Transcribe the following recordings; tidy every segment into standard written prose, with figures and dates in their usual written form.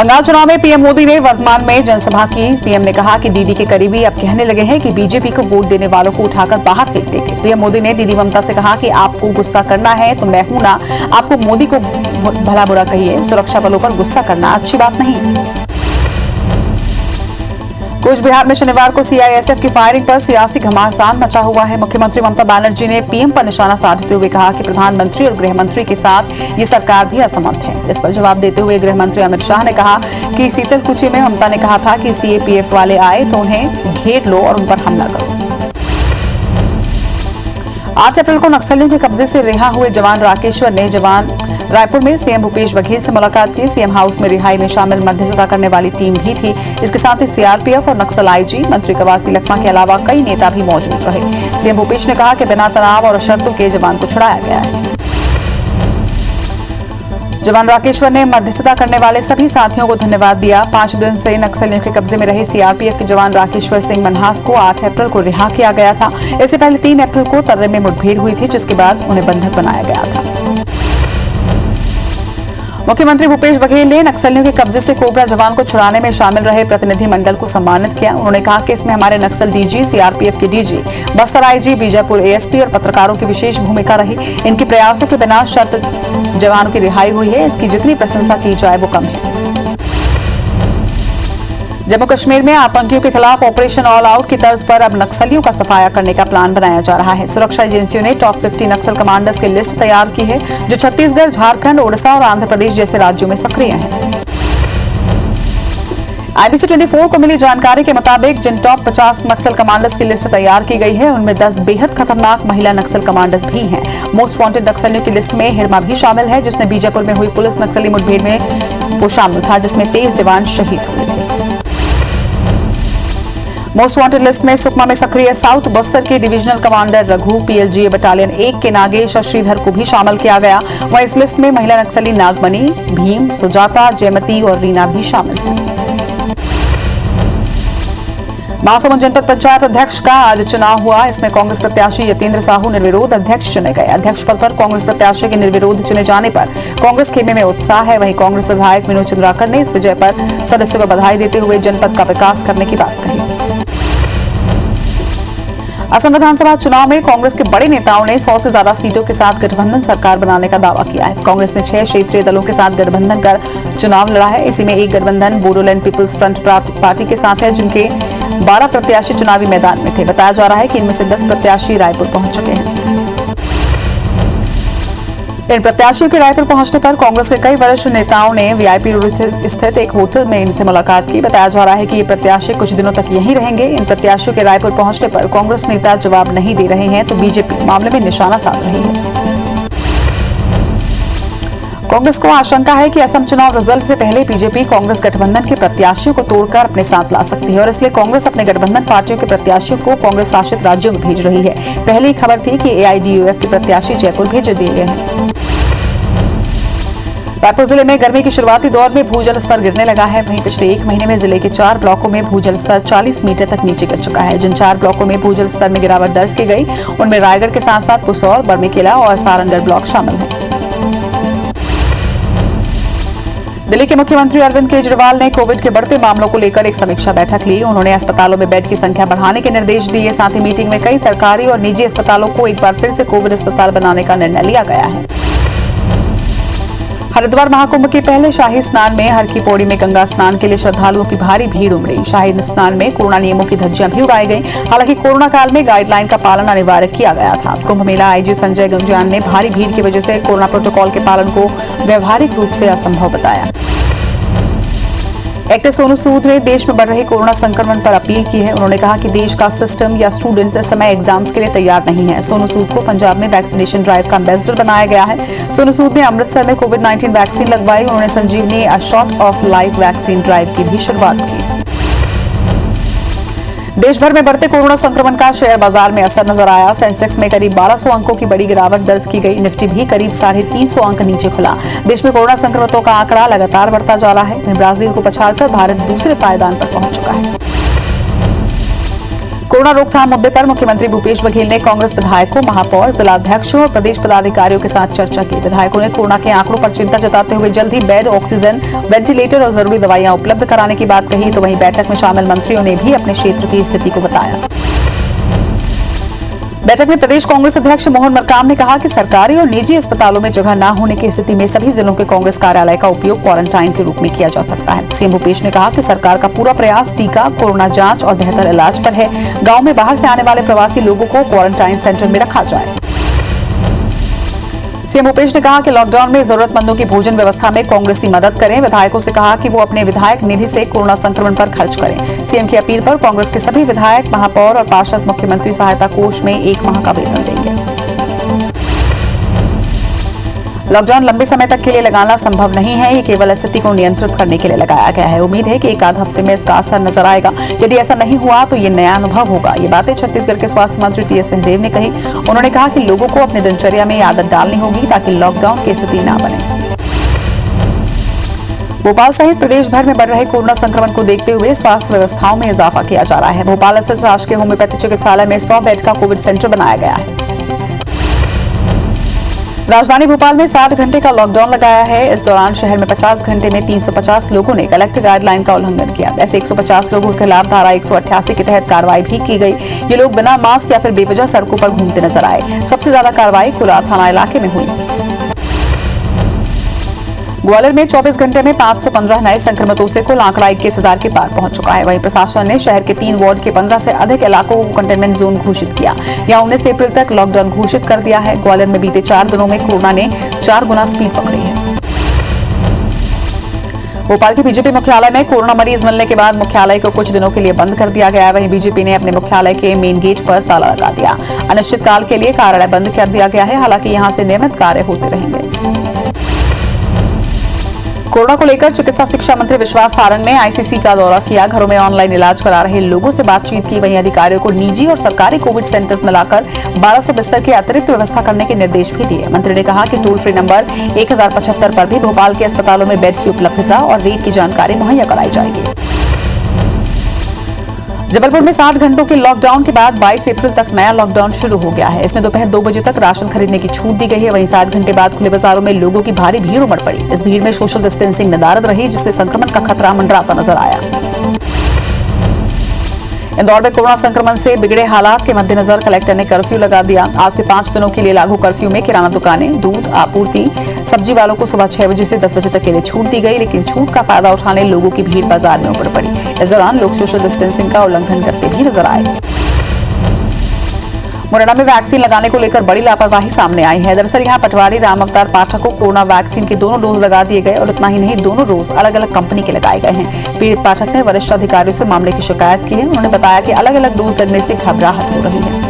बंगाल चुनाव में पीएम मोदी ने वर्तमान में जनसभा की। पीएम ने कहा कि दीदी के करीबी अब कहने लगे हैं कि बीजेपी को वोट देने वालों को उठाकर बाहर फेंक देंगे। पीएम मोदी ने दीदी ममता से कहा कि आपको गुस्सा करना है तो मैं हूं ना, आपको मोदी को भला बुरा कहिए, सुरक्षा बलों पर गुस्सा करना अच्छी बात नहीं। कूच बिहार में शनिवार को सीआईएसएफ की फायरिंग पर सियासी घमासान मचा हुआ है। मुख्यमंत्री ममता बनर्जी ने पीएम पर निशाना साधते हुए कहा कि प्रधानमंत्री और गृह मंत्री के साथ ये सरकार भी असमर्थ है। इस पर जवाब देते हुए गृह मंत्री अमित शाह ने कहा कि सीतलकुची में ममता ने कहा था कि सीएपीएफ वाले आए तो उन्हें घेर लो और उन पर हमला करो। 8 अप्रैल को नक्सलियों के कब्जे से रिहा हुए जवान राकेश्वर ने रायपुर में सीएम भूपेश बघेल से मुलाकात की। सीएम हाउस में रिहाई में शामिल मध्यस्थता करने वाली टीम भी थी। इसके साथ ही सीआरपीएफ और नक्सल आईजी मंत्री कवासी लखमा के अलावा कई नेता भी मौजूद रहे। सीएम भूपेश ने कहा कि बिना तनाव और शर्तों के जवान को छुड़ाया गया है। जवान राकेश्वर ने मध्यस्थता करने वाले सभी साथियों को धन्यवाद दिया। 5 दिन से नक्सलियों के कब्जे में रहे सीआरपीएफ के जवान राकेश्वर सिंह मनहास को 8 अप्रैल को रिहा किया गया था। इससे पहले 3 अप्रैल को तर्रे में मुठभेड़ हुई थी, जिसके बाद उन्हें बंधक बनाया गया था। मुख्यमंत्री भूपेश बघेल ने नक्सलियों के कब्जे से कोबरा जवान को छुड़ाने में शामिल रहे प्रतिनिधि मंडल को सम्मानित किया। उन्होंने कहा कि इसमें हमारे नक्सल डीजी, सीआरपीएफ के DG, Bastar IG, Bijapur ASP और पत्रकारों की विशेष भूमिका रही। इनके प्रयासों के बिना शर्त जवानों की रिहाई हुई है। इसकी जितनी प्रशंसा की जाए वो कम है। जम्मू कश्मीर में आतंकियों के खिलाफ ऑपरेशन ऑल आउट की तर्ज पर अब नक्सलियों का सफाया करने का प्लान बनाया जा रहा है। सुरक्षा एजेंसियों ने टॉप 50 नक्सल कमांडर्स की लिस्ट तैयार की है, जो छत्तीसगढ़, झारखंड, ओडिशा और आंध्र प्रदेश जैसे राज्यों में सक्रिय हैं। IBC 24 को मिली जानकारी के मुताबिक जिन टॉप 50 नक्सल कमांडर्स की लिस्ट तैयार की गई है, उनमें 10 बेहद खतरनाक महिला नक्सल कमांडर्स भी हैं। मोस्ट वांटेड नक्सलियों की लिस्ट में हिरमा भी शामिल है, जिसने बीजापुर में हुई पुलिस नक्सली मुठभेड़ में वो शामिल था, जिसमें 23 जवान शहीद हुए थे। मोस्ट वांटेड लिस्ट में सुकमा में सक्रिय साउथ बस्तर के divisional commander Raghu, PLGA battalion 1 के नागेश और श्रीधर को भी शामिल किया गया। वहीं इस लिस्ट में महिला नक्सली नागमणि, भीम, सुजाता, जयमती और रीना भी शामिल है। महासमुंद जनपद पंचायत अध्यक्ष का आज चुनाव हुआ। इसमें कांग्रेस प्रत्याशी यतेंद्र साहू निर्विरोध अध्यक्ष चुने गए। अध्यक्ष पद पर कांग्रेस प्रत्याशी के निर्विरोध चुने जाने पर कांग्रेस खेमे में उत्साह है। वहीं कांग्रेस विधायक विनोद चंद्राकर ने इस विजय पर सदस्यों को बधाई देते हुए जनपद का विकास करने की बात कही। असम विधानसभा चुनाव में कांग्रेस के बड़े नेताओं ने 100 से ज्यादा सीटों के साथ गठबंधन सरकार बनाने का दावा किया है। कांग्रेस ने 6 क्षेत्रीय दलों के साथ गठबंधन कर चुनाव लड़ा है। इसी में एक गठबंधन बोडोलैंड पीपल्स फ्रंट पार्टी के साथ है, जिनके 12 प्रत्याशी चुनावी मैदान में थे। बताया जा रहा है कि इनमें से 10 प्रत्याशी रायपुर पहुंच चुके हैं। इन प्रत्याशियों के रायपुर पहुंचने पर कांग्रेस के कई वरिष्ठ नेताओं ने वीआईपी रोड स्थित एक होटल में इनसे मुलाकात की। बताया जा रहा है कि ये प्रत्याशी कुछ दिनों तक यहीं रहेंगे। इन प्रत्याशियों के रायपुर पहुंचने पर कांग्रेस नेता जवाब नहीं दे रहे हैं, तो बीजेपी मामले में निशाना साध रही है। कांग्रेस को आशंका है कि असम चुनाव रिजल्ट से पहले बीजेपी कांग्रेस गठबंधन के प्रत्याशियों को तोड़कर अपने साथ ला सकती है और इसलिए कांग्रेस अपने गठबंधन पार्टियों के प्रत्याशियों को कांग्रेस शासित राज्यों में भेज रही है। पहली खबर थी कि AIDUF के प्रत्याशी जयपुर भेज दिए गए हैं। रायपुर जिले में गर्मी की शुरुआती दौर में भूजल स्तर गिरने लगा है। वहीं पिछले 1 महीने में जिले के 4 ब्लॉकों में भूजल स्तर 40 मीटर तक नीचे गिर चुका है। जिन 4 ब्लॉकों में भूजल स्तर में गिरावट दर्ज की गई, उनमें रायगढ़ के साथ साथ पुसौर, बर्मीकेला और सारंगढ़ ब्लॉक शामिल हैं। दिल्ली के मुख्यमंत्री अरविंद केजरीवाल ने कोविड के बढ़ते मामलों को लेकर एक समीक्षा बैठक ली। उन्होंने अस्पतालों में बेड की संख्या बढ़ाने के निर्देश दिए। साथ ही मीटिंग में कई सरकारी और निजी अस्पतालों को एक बार फिर से कोविड अस्पताल बनाने का निर्णय लिया गया है। हरिद्वार महाकुंभ के पहले शाही स्नान में हर की पौड़ी में गंगा स्नान के लिए श्रद्धालुओं की भारी भीड़ उमड़ी। शाही स्नान में कोरोना नियमों की धज्जियां भी उड़ाई गई। हालांकि कोरोना काल में गाइडलाइन का पालन अनिवार्य किया गया था। कुंभ मेला आईजी संजय गुंजान ने भारी भीड़ की वजह से कोरोना प्रोटोकॉल के पालन को व्यवहारिक रूप से असंभव बताया। एक्टर सोनू सूद ने देश में बढ़ रहे कोरोना संक्रमण पर अपील की है। उन्होंने कहा कि देश का सिस्टम या स्टूडेंट्स इस समय एग्जाम्स के लिए तैयार नहीं है। सोनू सूद को पंजाब में वैक्सीनेशन ड्राइव का एम्बेसडर बनाया गया है। सोनू सूद ने अमृतसर में कोविड-19 वैक्सीन लगवाई। उन्होंने Sanjeevani a shot of life vaccine drive की भी शुरुआत की। देश भर में बढ़ते कोरोना संक्रमण का शेयर बाजार में असर नजर आया। सेंसेक्स में करीब 1200 अंकों की बड़ी गिरावट दर्ज की गई। निफ्टी भी करीब 350 अंक नीचे खुला। देश में कोरोना संक्रमितों का आंकड़ा लगातार बढ़ता जा रहा है। ब्राजील को पछाड़कर भारत दूसरे पायदान पर पहुंच चुका है। कोरोना रोकथाम मुद्दे पर मुख्यमंत्री भूपेश बघेल ने कांग्रेस विधायकों, महापौर, जिलाध्यक्षों और प्रदेश पदाधिकारियों के साथ चर्चा की। विधायकों ने कोरोना के आंकड़ों पर चिंता जताते हुए जल्द ही बेड, ऑक्सीजन, वेंटिलेटर और जरूरी दवाइयां उपलब्ध कराने की बात कही। तो वहीं बैठक में शामिल मंत्रियों ने भी अपने क्षेत्र की स्थिति को बताया। बैठक में प्रदेश कांग्रेस अध्यक्ष मोहन मरकाम ने कहा कि सरकारी और निजी अस्पतालों में जगह न होने की स्थिति में सभी जिलों के कांग्रेस कार्यालय का उपयोग क्वारंटाइन के रूप में किया जा सकता है। सीएम भूपेश ने कहा कि सरकार का पूरा प्रयास टीका, कोरोना जांच और बेहतर इलाज पर है। गांव में बाहर से आने वाले प्रवासी लोगों को क्वारंटाइन सेंटर में रखा जाए। सीएम भूपेश ने कहा कि लॉकडाउन में जरूरतमंदों की भोजन व्यवस्था में कांग्रेस की मदद करें। विधायकों से कहा कि वो अपने विधायक निधि से कोरोना संक्रमण पर खर्च करें। सीएम की अपील पर कांग्रेस के सभी विधायक, महापौर और पार्षद मुख्यमंत्री सहायता कोष में 1 माह का वेतन देंगे। लॉकडाउन लंबे समय तक के लिए लगाना संभव नहीं है। ये केवल स्थिति को नियंत्रित करने के लिए लगाया गया है। उम्मीद है कि 1 आध हफ्ते में इसका असर नजर आएगा। यदि ऐसा नहीं हुआ तो ये नया अनुभव होगा। ये बातें छत्तीसगढ़ के स्वास्थ्य मंत्री टीएस सिंहदेव ने कही। उन्होंने कहा कि लोगों को अपनी दिनचर्या में आदत डालनी होगी ताकि लॉकडाउन की स्थिति न बने। भोपाल सहित प्रदेश भर में बढ़ रहे कोरोना संक्रमण को देखते हुए स्वास्थ्य व्यवस्थाओं में इजाफा किया जा रहा है। भोपाल स्थित राजकीय होम्योपैथी चिकित्सालय में 100 बेड का कोविड सेंटर बनाया गया है। राजधानी भोपाल में 60 घंटे का लॉकडाउन लगाया है। इस दौरान शहर में 50 घंटे में 350 लोगों ने कलेक्टर गाइडलाइन का उल्लंघन किया। ऐसे 150 लोगों के खिलाफ धारा 188 के तहत कार्रवाई भी की गई। ये लोग बिना मास्क या फिर बेवजह सड़कों पर घूमते नजर आए। सबसे ज्यादा कार्रवाई कुलार थाना इलाके में हुई। ग्वालियर में 24 घंटे में 515 नए संक्रमितों से कुल आंकड़ा 21,000 के पार पहुंच चुका है। वहीं प्रशासन ने शहर के 3 वार्ड के 15 से अधिक इलाकों को कंटेनमेंट जोन घोषित किया। यहां 19 अप्रैल तक लॉकडाउन घोषित कर दिया है। ग्वालियर में बीते 4 दिनों में कोरोना ने 4 गुना स्पीड पकड़ी है। भोपाल के बीजेपी मुख्यालय में कोरोना मरीज मिलने के बाद मुख्यालय को कुछ दिनों के लिए बंद कर दिया गया है। वहीं बीजेपी ने अपने मुख्यालय के मेन गेट पर ताला लगा दिया। अनिश्चितकाल के लिए कार्यालय बंद कर दिया गया है। हालांकि यहां से नियमित कार्य होते रहेंगे। कोरोना को लेकर चिकित्सा शिक्षा मंत्री विश्वास सारंग ने आईसीसी का दौरा किया। घरों में ऑनलाइन इलाज करा रहे लोगों से बातचीत की। वहीं अधिकारियों को निजी और सरकारी कोविड सेंटर्स मिलाकर 1200 बिस्तर की अतिरिक्त व्यवस्था करने के निर्देश भी दिए। मंत्री ने कहा कि टोल फ्री नंबर 1075 पर भी भोपाल के अस्पतालों में बेड की उपलब्धता और रेट की जानकारी मुहैया कराई जाएगी। जबलपुर में 60 घंटों के लॉकडाउन के बाद 22 अप्रैल तक नया लॉकडाउन शुरू हो गया है। इसमें दोपहर 2 बजे तक राशन खरीदने की छूट दी गई है। वहीं 60 घंटे बाद खुले बाजारों में लोगों की भारी भीड़ उमड़ पड़ी। इस भीड़ में सोशल डिस्टेंसिंग नदारद रही, जिससे संक्रमण का खतरा मंडराता नजर आया। इंदौर में कोरोना संक्रमण से बिगड़े हालात के मद्देनजर कलेक्टर ने कर्फ्यू लगा दिया। आज से 5 दिनों के लिए लागू कर्फ्यू में किराना दुकानें, दूध आपूर्ति, सब्जी वालों को सुबह 6 बजे से 10 बजे तक के लिए छूट दी गई। लेकिन छूट का फायदा उठाने लोगों की भीड़ बाजार में उमड़ पड़ी। इस दौरान लोग सोशल डिस्टेंसिंग का उल्लंघन करते भी नजर आए। मुरैना में वैक्सीन लगाने को लेकर बड़ी लापरवाही सामने आई है। दरअसल यहां पटवारी राम अवतार पाठक को कोरोना वैक्सीन के दोनों डोज लगा दिए गए और इतना ही नहीं, दोनों डोज अलग अलग कंपनी के लगाए गए हैं। पीड़ित पाठक ने वरिष्ठ अधिकारियों से मामले की शिकायत की है। उन्होंने बताया कि अलग अलग डोज लगने से घबराहट हो रही है।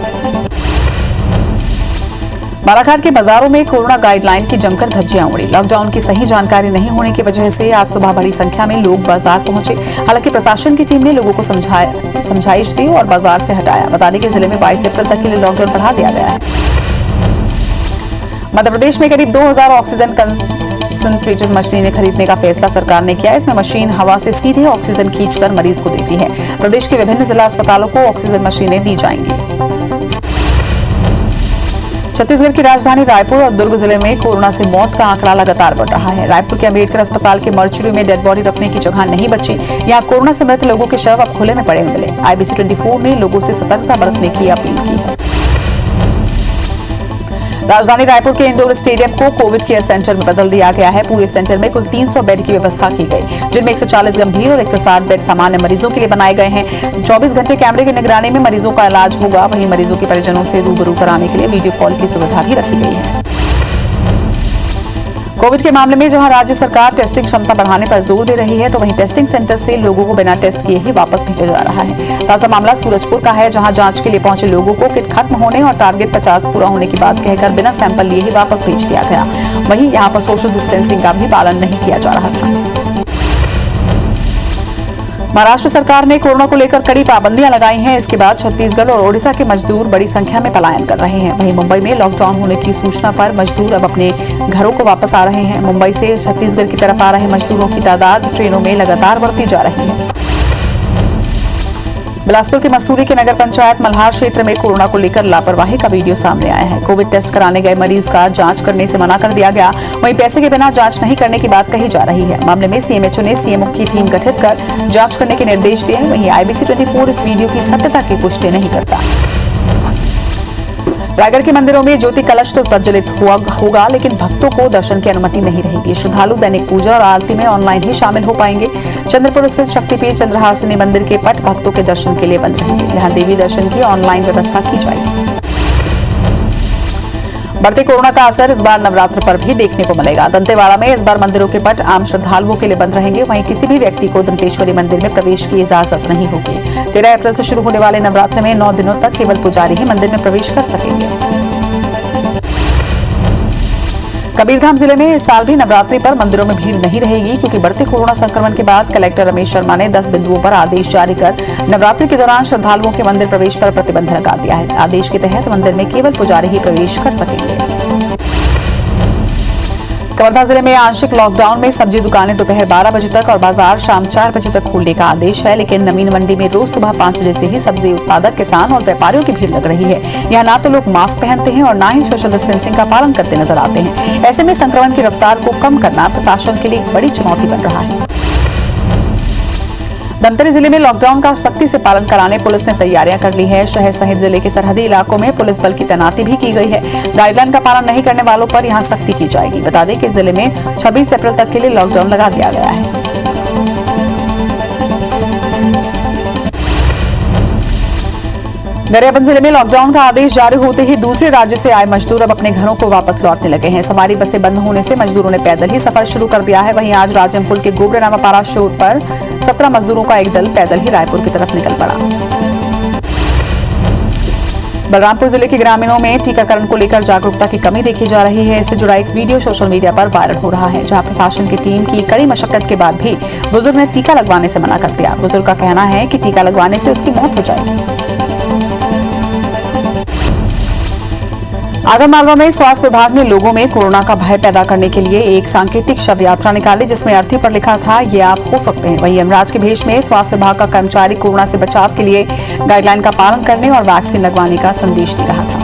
बालाघाट के बाजारों में कोरोना गाइडलाइन की जमकर धज्जियां उड़ी। लॉकडाउन की सही जानकारी नहीं होने की वजह से आज सुबह बड़ी संख्या में लोग बाजार पहुंचे। हालांकि प्रशासन की टीम ने लोगों को समझाइश दी और बाजार से हटाया। बता दें कि जिले में 22 अप्रैल तक के लिए लॉकडाउन बढ़ा दिया गया है। मध्य प्रदेश में करीब 2000 ऑक्सीजन कंसंट्रेटेड मशीनें खरीदने का फैसला सरकार ने किया। इसमें मशीन हवा से सीधे ऑक्सीजन खींचकर मरीज को देती है। प्रदेश के विभिन्न जिला अस्पतालों को ऑक्सीजन मशीनें दी जाएंगी। छत्तीसगढ़ की राजधानी रायपुर और दुर्ग जिले में कोरोना से मौत का आंकड़ा लगातार बढ़ रहा है। रायपुर के अंबेडकर अस्पताल के मर्चरी में डेड बॉडी रखने की जगह नहीं बची। यहां कोरोना से मृत लोगों के शव अब खुले में पड़े मिले। IBC 24 ने लोगों से सतर्कता बरतने की अपील की है। राजधानी रायपुर के इंडोर स्टेडियम को कोविड केयर सेंटर में बदल दिया गया है। पूरे सेंटर में कुल 300 बेड की व्यवस्था की गई, जिनमें 140 गंभीर और 160 बेड सामान्य मरीजों के लिए बनाए गए हैं। 24 घंटे कैमरे की निगरानी में मरीजों का इलाज होगा। वहीं मरीजों के परिजनों से रूबरू कराने के लिए वीडियो कॉल की सुविधा भी रखी गई है। कोविड के मामले में जहां राज्य सरकार टेस्टिंग क्षमता बढ़ाने पर जोर दे रही है, तो वहीं टेस्टिंग सेंटर से लोगों को बिना टेस्ट किए ही वापस भेजा जा रहा है। ताजा मामला सूरजपुर का है, जहां जांच के लिए पहुंचे लोगों को किट खत्म होने और टारगेट 50 पूरा होने की बात कहकर बिना सैंपल लिए ही वापस भेज दिया गया। वहीं यहां पर सोशल डिस्टेंसिंग का भी पालन नहीं किया जा रहा था। महाराष्ट्र सरकार ने कोरोना को लेकर कड़ी पाबंदियां लगाई हैं। इसके बाद छत्तीसगढ़ और ओडिशा के मजदूर बड़ी संख्या में पलायन कर रहे हैं। वहीं मुंबई में लॉकडाउन होने की सूचना पर मजदूर अब अपने घरों को वापस आ रहे हैं। मुंबई से छत्तीसगढ़ की तरफ आ रहे मजदूरों की तादाद ट्रेनों में लगातार बढ़ती जा रही है। बिलासपुर के मसूरी के नगर पंचायत मल्हार क्षेत्र में कोरोना को लेकर लापरवाही का वीडियो सामने आया है। कोविड टेस्ट कराने गए मरीज का जांच करने से मना कर दिया गया, वहीं पैसे के बिना जांच नहीं करने की बात कही जा रही है। मामले में सीएमएचओ ने सीएमओ की टीम गठित कर जांच करने के निर्देश दिए। वहीं IBC 24 इस वीडियो की सत्यता की पुष्टि नहीं करता। रायगढ़ के मंदिरों में ज्योति कलश तो प्रज्वलित होगा, लेकिन भक्तों को दर्शन की अनुमति नहीं रहेगी। श्रद्धालु दैनिक पूजा और आरती में ऑनलाइन ही शामिल हो पाएंगे। चंद्रपुर स्थित शक्तिपीठ चंद्रहासिनी मंदिर के पट भक्तों के दर्शन के लिए बंद रहेंगे। यहां देवी दर्शन की ऑनलाइन व्यवस्था की जाएगी। बढ़ते कोरोना का असर इस बार नवरात्र पर भी देखने को मिलेगा। दंतेवाड़ा में इस बार मंदिरों के पट आम श्रद्धालुओं के लिए बंद रहेंगे। वहीं किसी भी व्यक्ति को दंतेश्वरी मंदिर में प्रवेश की इजाजत नहीं होगी। 13 अप्रैल से शुरू होने वाले नवरात्र में 9 दिनों तक केवल पुजारी ही मंदिर में प्रवेश कर सकेंगे। कबीरधाम जिले में इस साल भी नवरात्रि पर मंदिरों में भीड़ नहीं रहेगी, क्योंकि बढ़ते कोरोना संक्रमण के बाद कलेक्टर रमेश शर्मा ने 10 बिंदुओं पर आदेश जारी कर नवरात्रि के दौरान श्रद्धालुओं के मंदिर प्रवेश पर प्रतिबंध लगा दिया है। आदेश के तहत मंदिर में केवल पुजारी ही प्रवेश कर सकेंगे। कवर्धा जिले में आंशिक लॉकडाउन में सब्जी दुकानें दोपहर 12 बजे तक और बाजार शाम 4 बजे तक खोलने का आदेश है, लेकिन नवीन मंडी में रोज सुबह 5 बजे से ही सब्जी उत्पादक, किसान और व्यापारियों की भीड़ लग रही है। यहाँ ना तो लोग मास्क पहनते हैं और ना ही सोशल डिस्टेंसिंग का पालन करते नजर आते हैं। ऐसे में संक्रमण की रफ्तार को कम करना प्रशासन के लिए एक बड़ी चुनौती बन रहा है। धमतरी जिले में लॉकडाउन का सख्ती से पालन कराने पुलिस ने तैयारियां कर ली है। शहर सहित जिले के सरहदी इलाकों में पुलिस बल की तैनाती भी की गई है। गाइडलाइन का पालन नहीं करने वालों पर यहां सख्ती की जाएगी। बता दें कि जिले में 26 अप्रैल तक के लिए लॉकडाउन लगा दिया गया है। गरियाबंद जिले में लॉकडाउन का आदेश जारी होते ही दूसरे राज्य से आए मजदूर अब अपने घरों को वापस लौटने लगे हैं। सवारी बसें बंद होने से मजदूरों ने पैदल ही सफर शुरू कर दिया है। वहीं आज राजमपुल के गोबरे नामापारा शोर पर 17 मजदूरों का एक दल पैदल ही रायपुर की तरफ निकल पड़ा। बलरामपुर जिले के ग्रामीणों में टीकाकरण को लेकर जागरूकता की कमी देखी जा रही है। इससे जुड़ा एक वीडियो सोशल मीडिया पर वायरल हो रहा है, जहां प्रशासन की टीम की कड़ी मशक्कत के बाद भी बुजुर्ग ने टीका लगवाने से मना कर दिया। बुजुर्ग का कहना है कि टीका लगवाने से उसकी मौत हो जाएगी। आगरमालवा में स्वास्थ्य विभाग ने लोगों में कोरोना का भय पैदा करने के लिए एक सांकेतिक शव यात्रा निकाली, जिसमें अर्थी पर लिखा था, ये आप हो सकते हैं। वहीं यमराज के भेष में स्वास्थ्य विभाग का कर्मचारी कोरोना से बचाव के लिए गाइडलाइन का पालन करने और वैक्सीन लगवाने का संदेश दे रहा था।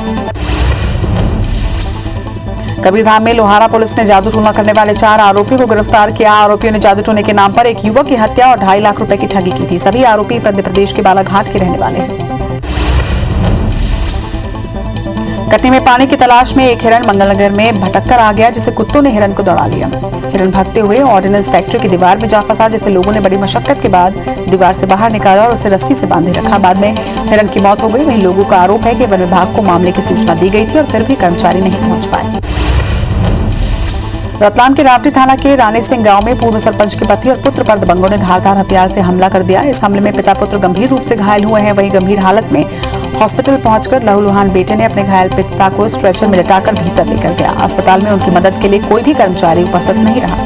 कबीरधाम में लोहारा पुलिस ने जादू टोना करने वाले 4 आरोपियों को गिरफ्तार किया। आरोपियों ने जादू टोने के नाम पर एक युवक की हत्या और 2.5 लाख रुपए की ठगी की थी। सभी आरोपी मध्य प्रदेश के बालाघाट के रहने वाले हैं। कटनी में पानी की तलाश में एक हिरण मंगलनगर में भटक कर आ गया, जिसे कुत्तों ने हिरण को दौड़ा लिया। हिरण भागते हुए ऑर्डिनेंस फैक्ट्री की दीवार में जा फंसा, जिसे लोगों ने बड़ी मशक्कत के बाद दीवार से बाहर निकाला और उसे रस्सी से बांधे रखा। बाद में हिरण की मौत हो गई। वहीं लोगों का आरोप है कि वन विभाग को मामले की सूचना दी गई थी और फिर भी कर्मचारी नहीं पहुंच पाए। रतलाम के रावटी थाना के रानी सिंह गांव में पूर्व सरपंच के पति और पुत्र पर दबंगों ने धारदार हथियार से हमला कर दिया। इस हमले में पिता पुत्र गंभीर रूप से घायल हुए हैं। वहीं गंभीर हालत में हॉस्पिटल पहुंचकर लहूलुहान बेटे ने अपने घायल पिता को स्ट्रेचर में लिटाकर भीतर लेकर गया। अस्पताल में उनकी मदद के लिए कोई भी कर्मचारी उपस्थित नहीं रहा।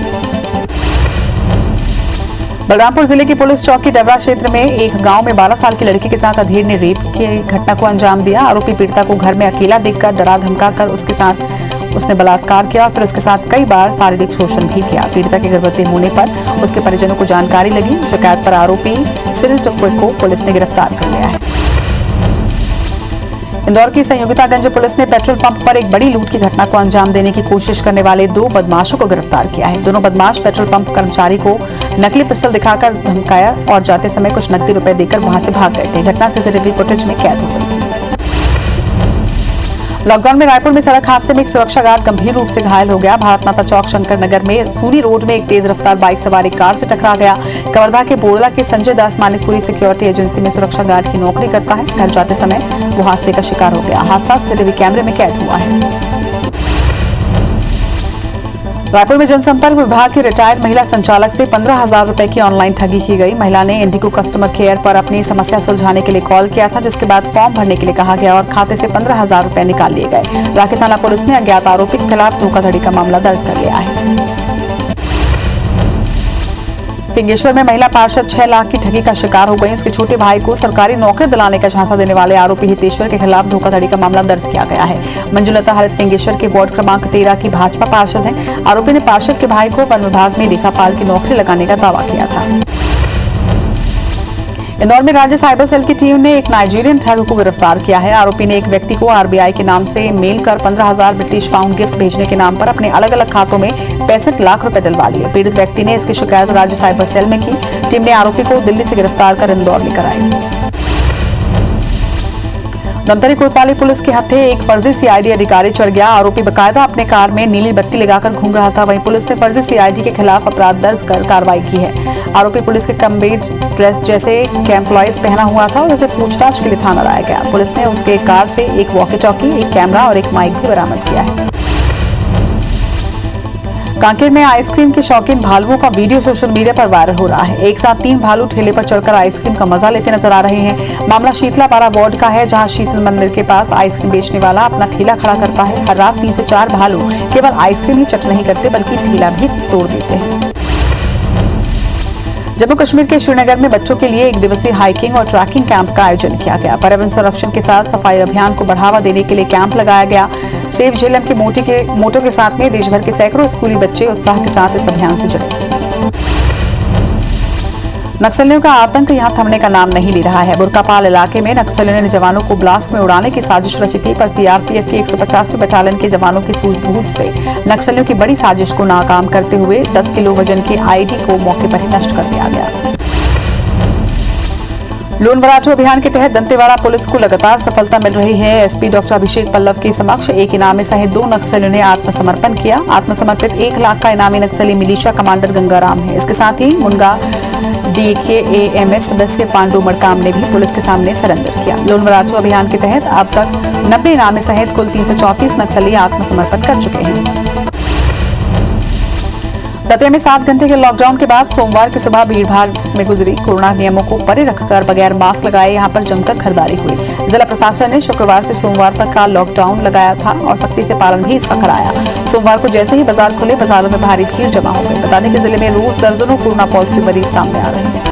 बलरामपुर जिले की पुलिस चौकी डबरा क्षेत्र में एक गांव में 12 साल की लड़की के साथ अधेड़ ने रेप की घटना को अंजाम दिया। आरोपी पीड़िता को घर में अकेला देखकर डरा धमकाकर उसने बलात्कार किया और फिर उसके साथ कई बार शारीरिक शोषण भी किया। पीड़िता के गर्भवती होने पर उसके परिजनों को जानकारी लगी। शिकायत पर आरोपी सिरिल टप्पे को पुलिस ने गिरफ्तार कर लिया है। इंदौर की संयोगितागंज पुलिस ने पेट्रोल पंप पर एक बड़ी लूट की घटना को अंजाम देने की कोशिश करने वाले 2 बदमाशों को गिरफ्तार किया है। दोनों बदमाश पेट्रोल पंप कर्मचारी को नकली पिस्टल दिखाकर धमकाया और जाते समय कुछ नकदी रुपए देकर वहां से भाग गए थे। घटना सीसीटीवी फुटेज में कैद हो गई थी। लॉकडाउन में रायपुर में सड़क हादसे में एक सुरक्षा गार्ड गंभीर रूप से घायल हो गया। भारत माता चौक शंकर नगर में सूरी रोड में एक तेज रफ्तार बाइक सवार एक कार से टकरा गया। कवर्धा के बोरला के संजय दास मानिकपुरी सिक्योरिटी एजेंसी में सुरक्षा गार्ड की नौकरी करता है। घर जाते समय वो हादसे का शिकार हो गया। हादसा सीसीटीवी कैमरे में कैद हुआ है। रायपुर में जनसंपर्क विभाग की रिटायर्ड महिला संचालक से 15,000 रुपए की ऑनलाइन ठगी की गई। महिला ने इंडिगो कस्टमर केयर पर अपनी समस्या सुलझाने के लिए कॉल किया था, जिसके बाद फॉर्म भरने के लिए कहा गया और खाते से 15,000 रुपए निकाल लिए गए। राखी थाना पुलिस ने अज्ञात आरोपी के खिलाफ धोखाधड़ी का मामला दर्ज कर लिया है। फिंगेश्वर में महिला पार्षद 6 लाख की ठगी का शिकार हो गई। उसके छोटे भाई को सरकारी नौकरी दिलाने का झांसा देने वाले आरोपी हितेश्वर के खिलाफ धोखाधड़ी का मामला दर्ज किया गया है। मंजुलता हरित फिंगेश्वर के वार्ड क्रमांक 13 की भाजपा पार्षद हैं। आरोपी ने पार्षद के भाई को वन विभाग में लेखापाल की नौकरी लगाने का दावा किया था। इंदौर में राज्य साइबर सेल की टीम ने एक नाइजीरियन ठग को गिरफ्तार किया है। आरोपी ने एक व्यक्ति को आरबीआई के नाम से मेल कर 15,000 ब्रिटिश पाउंड गिफ्ट भेजने के नाम पर अपने अलग अलग खातों में 65 लाख रुपए डलवा लिए। पीड़ित व्यक्ति ने इसकी शिकायत राज्य साइबर सेल में की। टीम ने आरोपी को दिल्ली से गिरफ्तार कर इंदौर लेकर आई। धमतरी कोतवाली पुलिस के हत्थे एक फर्जी सीआईडी अधिकारी चढ़ गया। आरोपी बकायदा अपने कार में नीली बत्ती लगाकर घूम रहा था। वहीं पुलिस ने फर्जी सीआईडी के खिलाफ अपराध दर्ज कर कार्रवाई की है। आरोपी पुलिस के कम्बेड ड्रेस जैसे कैम्प्लॉइज पहना हुआ था और उसे पूछताछ के लिए थाना लाया गया। पुलिस ने उसके कार से एक वॉकी टॉकी, एक कैमरा और एक माइक भी बरामद किया है। कांकेर में आइसक्रीम के शौकीन भालुओं का वीडियो सोशल मीडिया पर वायरल हो रहा है। एक साथ 3 भालू ठेले पर चढ़कर आइसक्रीम का मजा लेते नजर आ रहे हैं। मामला शीतलापारा वार्ड का है, जहां शीतल मंदिर के पास आइसक्रीम बेचने वाला अपना ठेला खड़ा करता है। हर रात 3 से 4 भालू केवल आइसक्रीम ही चट नहीं करते बल्कि ठेला भी तोड़ देते हैं। जम्मू कश्मीर के श्रीनगर में बच्चों के लिए 1 दिवसीय हाइकिंग और ट्रैकिंग कैंप का आयोजन किया गया। पर्यावरण संरक्षण के साथ सफाई अभियान को बढ़ावा देने के लिए कैंप लगाया गया। सेव झेलम के मोटो के साथ में देश भर के सैकड़ों स्कूली बच्चे उत्साह के साथ इस अभियान से जुड़े। नक्सलियों का आतंक यहां थमने का नाम नहीं ले रहा है। बुरकापाल इलाके में नक्सलियों ने जवानों को ब्लास्ट में उड़ाने की साजिश रची थी, पर सीआरपीएफ की 150वीं बटालियन के जवानों की सूझबूझ से नक्सलियों की बड़ी साजिश को नाकाम करते हुए 10 किलो वजन के आईडी को मौके पर ही नष्ट कर दिया गया। लोन वराठू अभियान के तहत दंतेवाड़ा पुलिस को लगातार सफलता मिल रही है। एसपी डॉक्टर अभिषेक पल्लव के समक्ष एक इनामी सहित 2 नक्सलियों ने आत्मसमर्पण किया। आत्मसमर्पित 1 लाख का इनामी नक्सली मिलिशिया कमांडर गंगाराम है। इसके साथ ही मुनगा DKAMS सदस्य पांडु मड़काम ने भी पुलिस के सामने सरेंडर किया। लोन वराठू अभियान के तहत अब तक 90 इनामी सहित कुल 334 नक्सली आत्मसमर्पण कर चुके हैं। दतिया में 7 घंटे के लॉकडाउन के बाद सोमवार की सुबह भीड़भाड़ में गुजरी। कोरोना नियमों को परे रखकर बगैर मास्क लगाए यहां पर जमकर खरीदारी हुई। जिला प्रशासन ने शुक्रवार से सोमवार तक का लॉकडाउन लगाया था और सख्ती से पालन भी इसका कराया। सोमवार को जैसे ही बाजार खुले, बाजारों में भारी भीड़ जमा हो गई। बता दें कि जिले में रोज दर्जनों कोरोना पॉजिटिव मरीज सामने आ रहे हैं।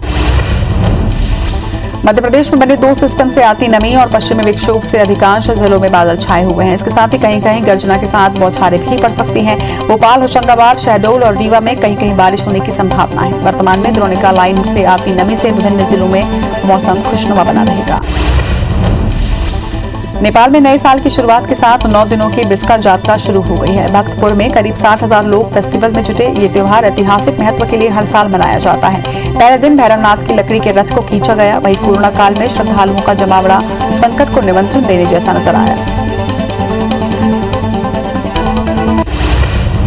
मध्य प्रदेश में बने 2 सिस्टम से आती नमी और पश्चिमी विक्षोभ से अधिकांश जिलों में बादल छाए हुए हैं। इसके साथ ही कहीं कहीं गर्जना के साथ बौछारें भी पड़ सकती हैं। भोपाल, होशंगाबाद, शहडोल और रीवा में कहीं कहीं बारिश होने की संभावना है। वर्तमान में द्रोणिका लाइन से आती नमी से विभिन्न जिलों में मौसम खुशनुमा बना रहेगा। नेपाल में नए साल की शुरुआत के साथ 9 दिनों की बिस्का यात्रा शुरू हो गई है। भक्तपुर में करीब 60,000 लोग फेस्टिवल में जुटे। ये त्योहार ऐतिहासिक महत्व के लिए हर साल मनाया जाता है। पहले दिन भैरवनाथ की लकड़ी के रथ को खींचा गया। वहीं कोरोना काल में श्रद्धालुओं का जमावड़ा संकट को निमंत्रण देने जैसा नजर आया।